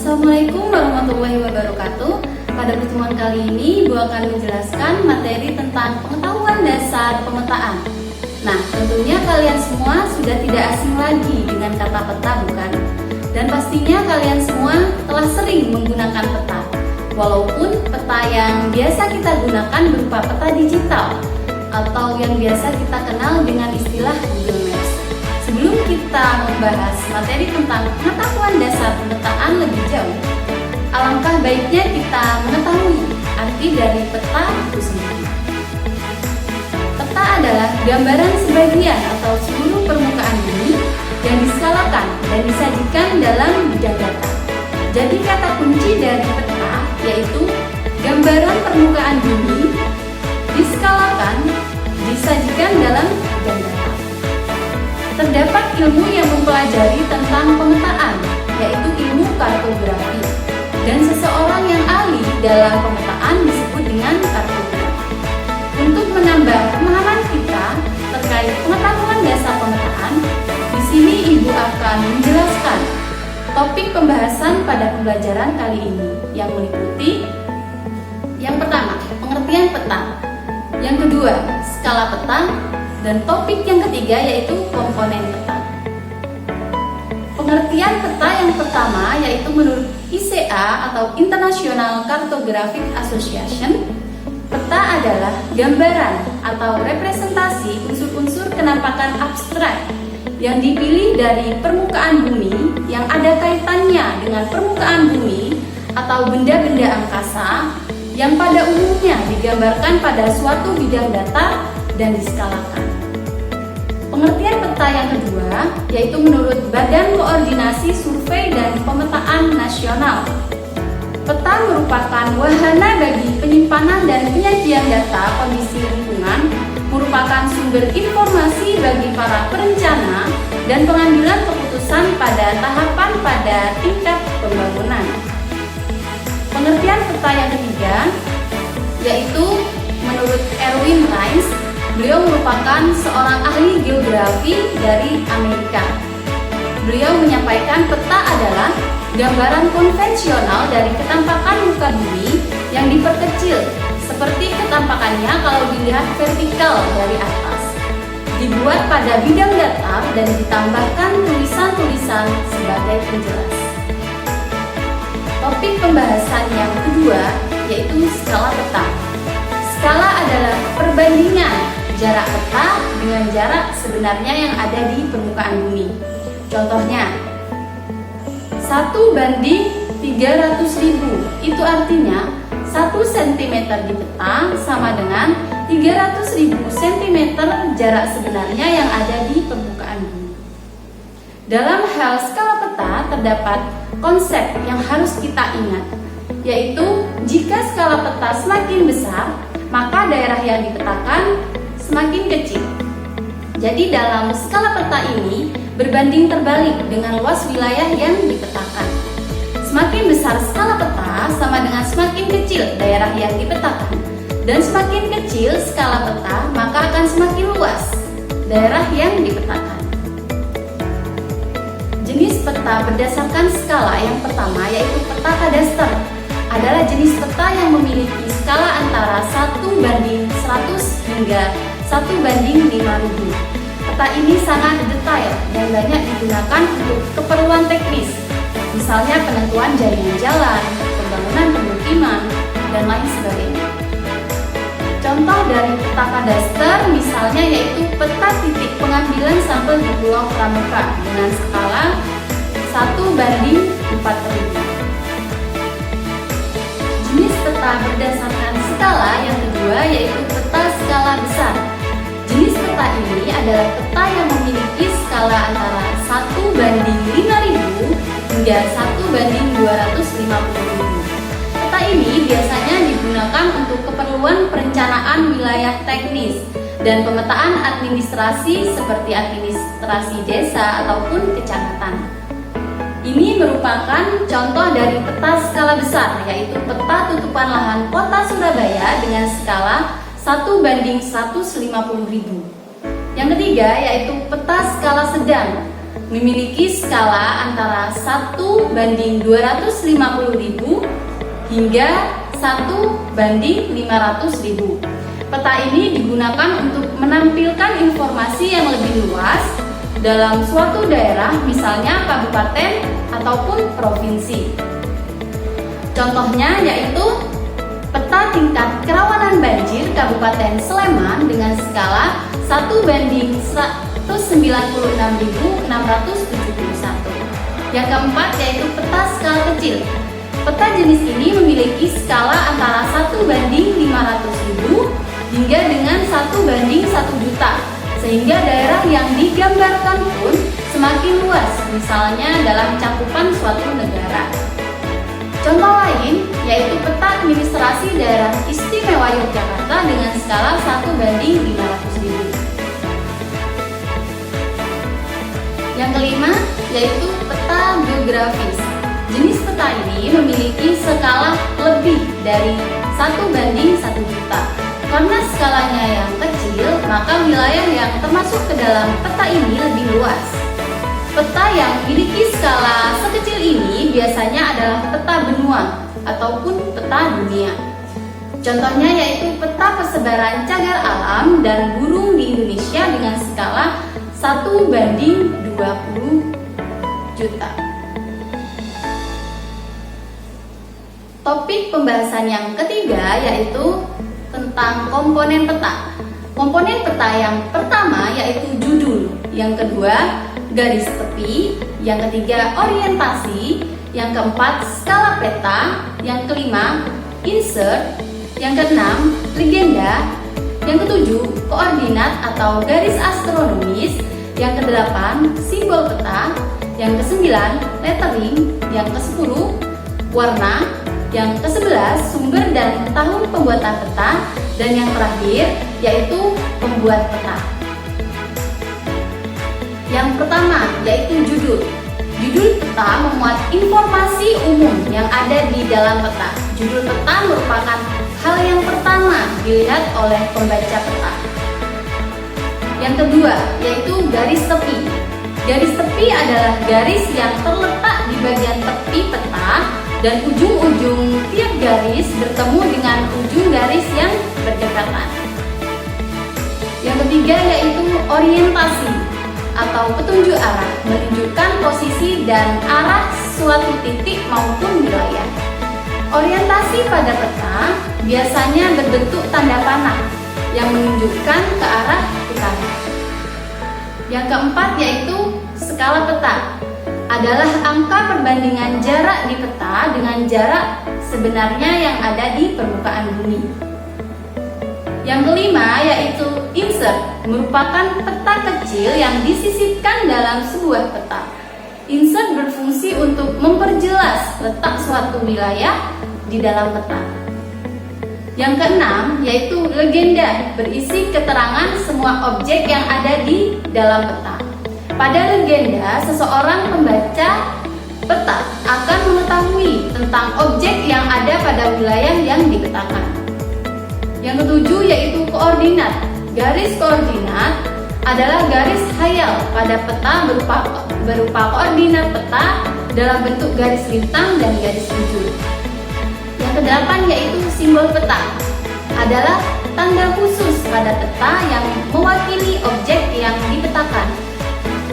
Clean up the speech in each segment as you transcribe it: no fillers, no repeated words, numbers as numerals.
Assalamualaikum warahmatullahi wabarakatuh. Pada pertemuan kali ini, Ibu akan menjelaskan materi tentang pengetahuan dasar pemetaan. Nah, tentunya kalian semua sudah tidak asing lagi dengan kata peta, bukan? Dan pastinya kalian semua telah sering menggunakan peta. Walaupun peta yang biasa kita gunakan berupa peta digital atau yang biasa kita kenal dengan istilah Google Maps. Sebelum kita membahas materi tentang pengetahuan dasar pemetaan lebih jauh, alangkah baiknya kita mengetahui arti dari peta itu sendiri. Peta adalah gambaran sebagian atau seluruh permukaan bumi yang diskalakan dan disajikan dalam bidang data. Jadi kata kunci dari peta yaitu gambaran permukaan bumi diskalakan, disajikan dalam bidang data. Terdapat ilmu yang mempelajari tentang pemetaan, yaitu ilmu kartografi. Dan seseorang yang ahli dalam pemetaan disebut dengan kartografer. Untuk menambah pemahaman kita terkait pengetahuan dasar pemetaan, di sini Ibu akan menjelaskan topik pembahasan pada pembelajaran kali ini yang meliputi yang pertama, pengertian peta. Yang kedua, skala peta. Dan topik yang ketiga yaitu komponen peta. Pengertian peta yang pertama yaitu menurut ICA atau International Cartographic Association, peta adalah gambaran atau representasi unsur-unsur penampakan abstrak yang dipilih dari permukaan bumi yang ada kaitannya dengan permukaan bumi atau benda-benda angkasa yang pada umumnya digambarkan pada suatu bidang data dan diskalakan. Pengertian peta yang kedua yaitu menurut Badan Koordinasi Survei dan Pemetaan Nasional. Peta merupakan wahana bagi penyimpanan dan penyajian data kondisi lingkungan, merupakan sumber informasi bagi para perencana dan pengambilan keputusan pada tahapan pada tingkat pembangunan. Pengertian peta yang ketiga yaitu menurut Erwin Rines. Beliau merupakan seorang ahli geografi dari Amerika. Beliau menyampaikan peta adalah gambaran konvensional dari ketampakan muka bumi yang diperkecil seperti ketampakannya kalau dilihat vertikal dari atas. Dibuat pada bidang datar dan ditambahkan tulisan-tulisan sebagai penjelas. Topik pembahasan yang kedua yaitu skala peta. Skala adalah perbandingan jarak peta dengan jarak sebenarnya yang ada di permukaan bumi. Contohnya 1:300.000. Itu artinya 1 cm di peta sama dengan 300.000 cm jarak sebenarnya yang ada di permukaan bumi. Dalam hal skala peta terdapat konsep yang harus kita ingat, yaitu jika skala peta semakin besar, maka daerah yang dipetakan semakin kecil. Jadi dalam skala peta ini berbanding terbalik dengan luas wilayah yang dipetakan. Semakin besar skala peta sama dengan semakin kecil daerah yang dipetakan. Dan semakin kecil skala peta maka akan semakin luas daerah yang dipetakan. Jenis peta berdasarkan skala yang pertama yaitu peta kadaster. Adalah jenis peta yang memiliki skala antara 1:100 hingga 1:5000. Peta ini sangat detail dan banyak digunakan untuk keperluan teknis, misalnya penentuan jaringan jalan, pembangunan pemukiman, dan lain sebagainya. Contoh dari peta kadaster misalnya yaitu peta titik pengambilan sampel di Pulau Pramuka dengan skala 1:4000. Jenis peta berdasarkan skala yang kedua yaitu peta skala besar. Jenis peta ini adalah peta yang memiliki skala antara 1:5000 hingga 1:250.000. Peta ini biasanya digunakan untuk keperluan perencanaan wilayah teknis dan pemetaan administrasi seperti administrasi desa ataupun kecamatan. Ini merupakan contoh dari peta skala besar, yaitu peta tutupan lahan kota Surabaya dengan skala 1:150.000. Yang ketiga yaitu peta skala sedang. memiliki skala antara 1:250.000 hingga 1:500.000. Peta ini digunakan untuk menampilkan informasi yang lebih luas dalam suatu daerah, misalnya kabupaten ataupun provinsi. Contohnya yaitu peta tingkat kerawanan banjir Kabupaten Sleman dengan skala 1:196.671. Yang keempat yaitu peta skala kecil. Peta jenis ini memiliki skala antara 1:500.000 hingga dengan 1:1 juta, sehingga daerah yang digambarkan pun semakin luas, misalnya dalam cakupan suatu negara. Contoh lain yaitu peta administrasi daerah istimewa Yogyakarta dengan skala 1:500.000. Yang kelima yaitu peta geografis. Jenis peta ini memiliki skala lebih dari 1:1 juta. Karena skalanya yang kecil, maka wilayah yang termasuk ke dalam peta ini lebih luas. Peta yang memiliki skala sekecil ini biasanya adalah peta benua ataupun peta dunia. Contohnya yaitu peta persebaran cagar alam dan burung di Indonesia dengan skala 1:20 juta. Topik pembahasan yang ketiga yaitu tentang komponen peta. Komponen peta yang pertama yaitu judul, yang kedua garis tepi, yang ketiga orientasi, yang keempat skala peta, yang kelima insert, yang keenam legenda, yang ketujuh koordinat atau garis astronomis, yang kedelapan simbol peta, yang kesembilan lettering, yang kesepuluh warna, yang ke-11 sumber dan tahun pembuatan peta, dan yang terakhir yaitu pembuat peta. Yang pertama yaitu judul. Judul peta memuat informasi umum yang ada di dalam peta. Judul peta merupakan hal yang pertama dilihat oleh pembaca peta. Yang kedua yaitu garis tepi. Garis tepi adalah garis yang terletak di bagian tepi peta dan ujung-ujung tiap garis bertemu dengan ujung garis yang berdekatan. Yang ketiga yaitu orientasi atau petunjuk arah, menunjukkan posisi dan arah suatu titik maupun wilayah. Orientasi pada peta biasanya berbentuk tanda panah yang menunjukkan ke arah utara. Yang keempat yaitu skala peta, adalah angka perbandingan jarak di peta dengan jarak sebenarnya yang ada di permukaan bumi. Yang kelima yaitu insert, merupakan peta kecil yang disisipkan dalam sebuah peta. Insert berfungsi untuk memperjelas letak suatu wilayah di dalam peta. Yang keenam yaitu legenda, berisi keterangan semua objek yang ada di dalam peta. Pada legenda, seseorang pembaca peta akan mengetahui tentang objek yang ada pada wilayah yang dipetakan. Yang ketujuh yaitu koordinat. Garis koordinat adalah garis khayal pada peta berupa koordinat peta dalam bentuk garis lintang dan garis bujur. Yang kedelapan yaitu simbol peta, adalah tanda khusus pada peta yang mewakili objek yang dipetakan.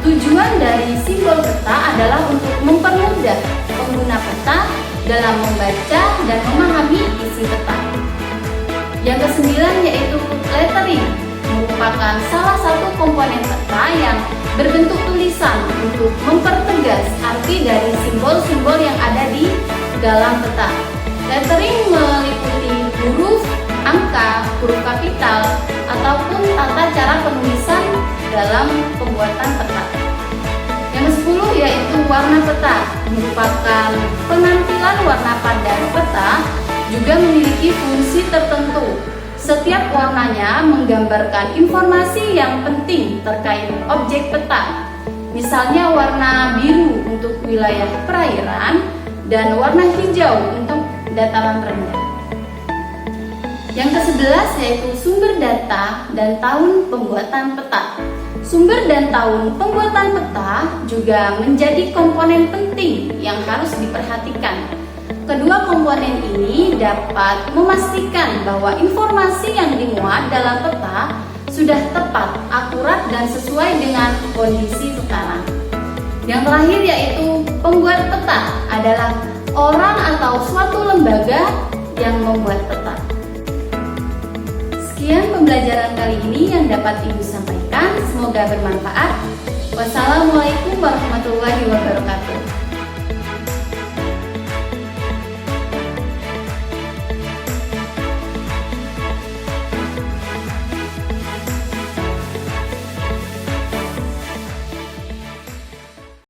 Tujuan dari simbol peta adalah untuk mempermudah pengguna peta dalam membaca dan memahami isi peta. Yang kesembilan yaitu lettering, merupakan salah satu komponen peta yang berbentuk tulisan untuk mempertegas arti dari simbol-simbol yang ada di dalam peta. Lettering meliputi huruf, angka, huruf kapital, ataupun tata cara penulisan dalam pembuatan peta. Yang ke-10 yaitu warna peta, merupakan penampilan warna pada peta, juga memiliki fungsi tertentu. Setiap warnanya menggambarkan informasi yang penting terkait objek peta. Misalnya warna biru untuk wilayah perairan dan warna hijau untuk dataran rendah. Yang ke-11 yaitu sumber data dan tahun pembuatan peta. Sumber dan tahun pembuatan peta juga menjadi komponen penting yang harus diperhatikan. Kedua komponen ini dapat memastikan bahwa informasi yang dimuat dalam peta sudah tepat, akurat, dan sesuai dengan kondisi sekarang. Yang terakhir yaitu pembuat peta adalah orang atau suatu lembaga yang membuat peta. Sekian pembelajaran kali ini yang dapat Ibu sampaikan, semoga bermanfaat. Wassalamualaikum warahmatullahi wabarakatuh.